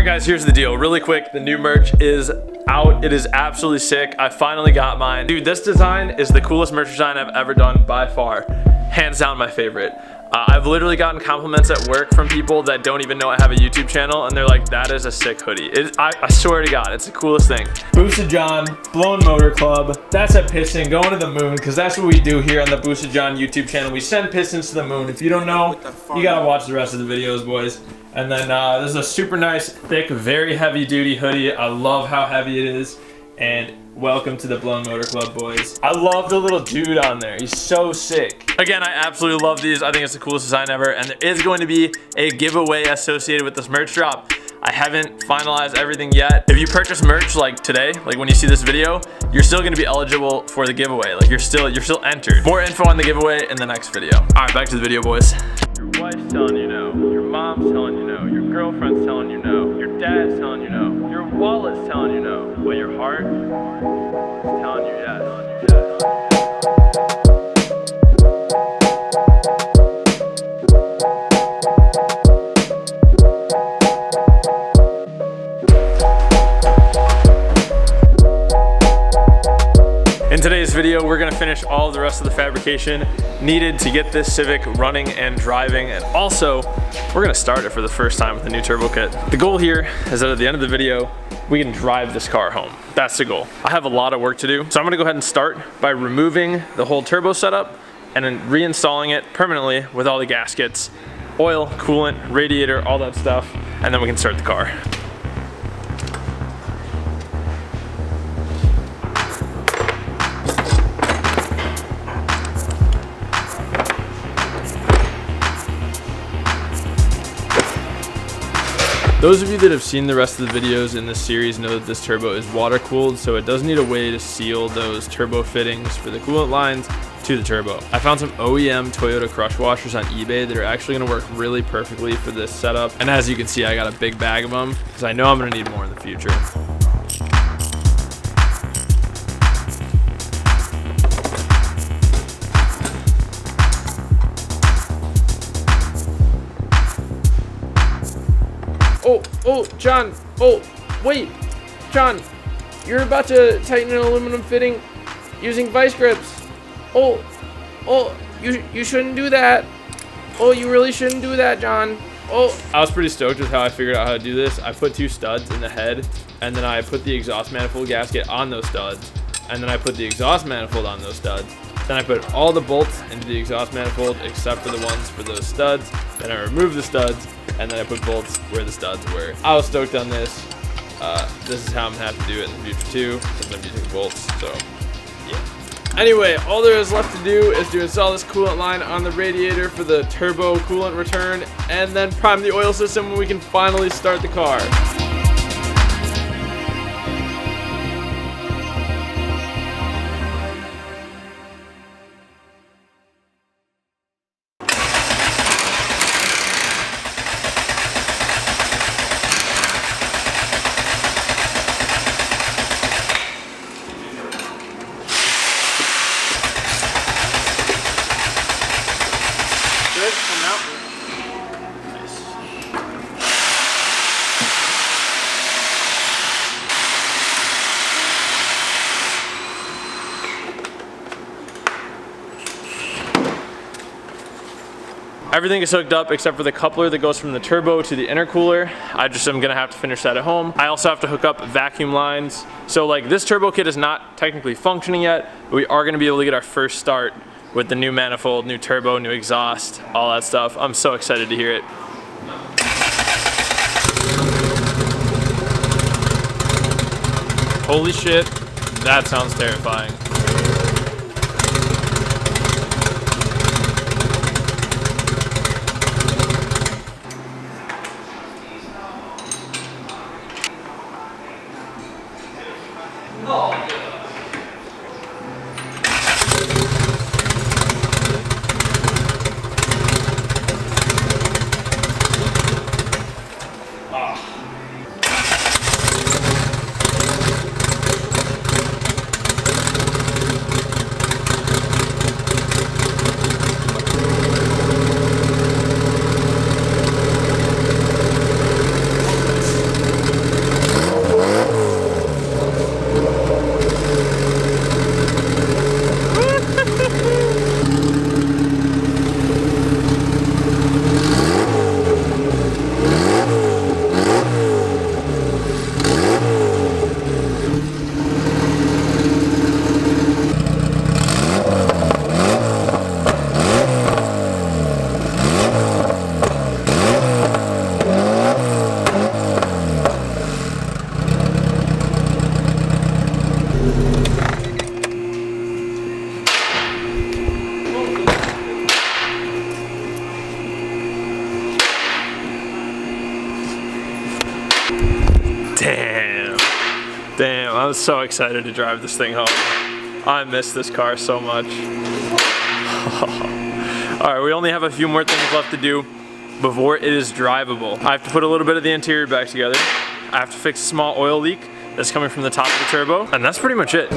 guys, here's the deal. Really quick, the new merch is out. It is absolutely sick. I finally got mine. Dude, this design is the coolest merch design I've ever done by far. Hands down my favorite. I've literally gotten compliments at work from people that don't even know I have a YouTube channel, and they're like, that is a sick hoodie. I swear to God, it's the coolest thing. Boosted John, Blown Motor Club. That's a piston going to the moon, because that's what we do here on the Boosted John YouTube channel. We send pistons to the moon. If you don't know, you gotta watch the rest of the videos, boys. And then this is a super nice, thick, very heavy duty hoodie. I love how heavy it is. And welcome to the Blown Motor Club, boys. I love the little dude on there. He's so sick. Again, I absolutely love these. I think it's the coolest design ever. And there is going to be a giveaway associated with this merch drop. I haven't finalized everything yet. If you purchase merch like today, like when you see this video, you're still gonna be eligible for the giveaway. Like you're still entered. More info on the giveaway in the next video. All right, back to the video, boys. Your wife's telling you no. Your mom's telling you no. Your girlfriend's telling you no. Your dad's telling you no. Your wallet's telling you no. But your heart is telling you yes. In today's video, we're gonna finish all of the rest of the fabrication needed to get this Civic running and driving, and also we're gonna start it for the first time with the new turbo kit. The goal here is that at the end of the video, we can drive this car home. That's the goal. I have a lot of work to do, so I'm gonna go ahead and start by removing the whole turbo setup and then reinstalling it permanently with all the gaskets, oil, coolant, radiator, all that stuff, and then we can start the car. Those of you that have seen the rest of the videos in this series know that this turbo is water cooled, so it does need a way to seal those turbo fittings for the coolant lines to the turbo. I found some OEM Toyota crush washers on eBay that are actually gonna work really perfectly for this setup. And as you can see, I got a big bag of them because I know I'm gonna need more in the future. Oh, John, oh, wait, John, you're about to tighten an aluminum fitting using vice grips. Oh, you shouldn't do that. Oh, you really shouldn't do that, John. Oh. I was pretty stoked with how I figured out how to do this. I put 2 studs in the head, and then I put the exhaust manifold gasket on those studs, and then I put the exhaust manifold on those studs. Then I put all the bolts into the exhaust manifold except for the ones for those studs. Then I removed the studs, and then I put bolts where the studs were. I was stoked on this. This is how I'm gonna have to do it in the future too, because I'm using bolts, so yeah. Anyway, all there is left to do is to install this coolant line on the radiator for the turbo coolant return, and then prime the oil system and we can finally start the car. Everything is hooked up except for the coupler that goes from the turbo to the intercooler. I just am gonna have to finish that at home. I also have to hook up vacuum lines. So like this turbo kit is not technically functioning yet, but we are gonna be able to get our first start with the new manifold, new turbo, new exhaust, all that stuff. I'm so excited to hear it. Holy shit, that sounds terrifying. Damn. Damn, I was so excited to drive this thing home. I miss this car so much. Alright, we only have a few more things left to do before it is drivable. I have to put a little bit of the interior back together. I have to fix a small oil leak that's coming from the top of the turbo, and that's pretty much it.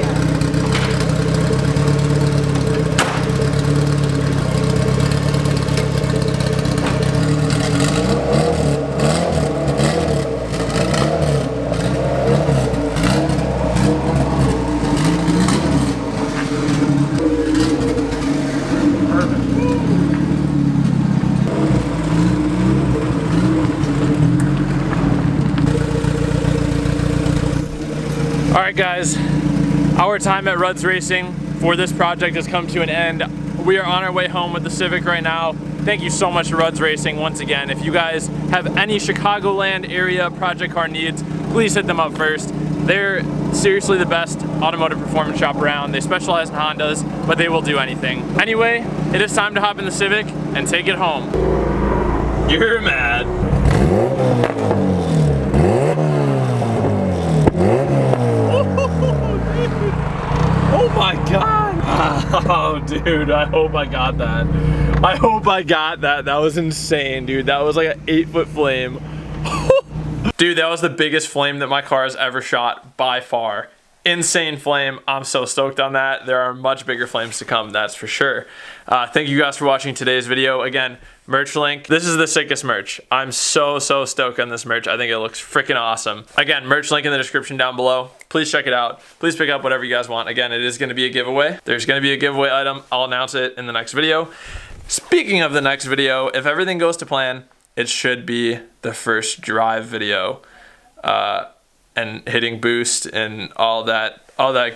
Alright guys, our time at Rudd's Racing for this project has come to an end. We are on our way home with the Civic right now. Thank you so much to Rudd's Racing once again. If you guys have any Chicagoland area project car needs, please hit them up first. They're seriously the best automotive performance shop around. They specialize in Hondas, but they will do anything. Anyway, it is time to hop in the Civic and take it home. You're mad. Oh my god! Oh dude, I hope I got that. I hope I got that. That was insane, dude. That was like an 8-foot flame. Dude, that was the biggest flame that my car has ever shot by far. Insane flame. I'm so stoked on that. There are much bigger flames to come, that's for sure. Thank you guys for watching today's video. Again, merch link. This is the sickest merch. I'm so stoked on this merch. I think it looks freaking awesome. Again, merch link in the description down below. Please check it out. Please pick up whatever you guys want. Again, it is going to be a giveaway. There's going to be a giveaway item. I'll announce it in the next video. Speaking of the next video, if everything goes to plan, it should be the first drive video. And hitting boost and all that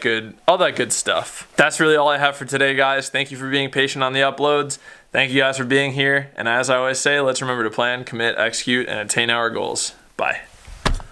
good stuff. That's really all I have for today, guys. Thank you for being patient on the uploads. Thank you guys for being here. And as I always say, let's remember to plan, commit, execute, and attain our goals. Bye.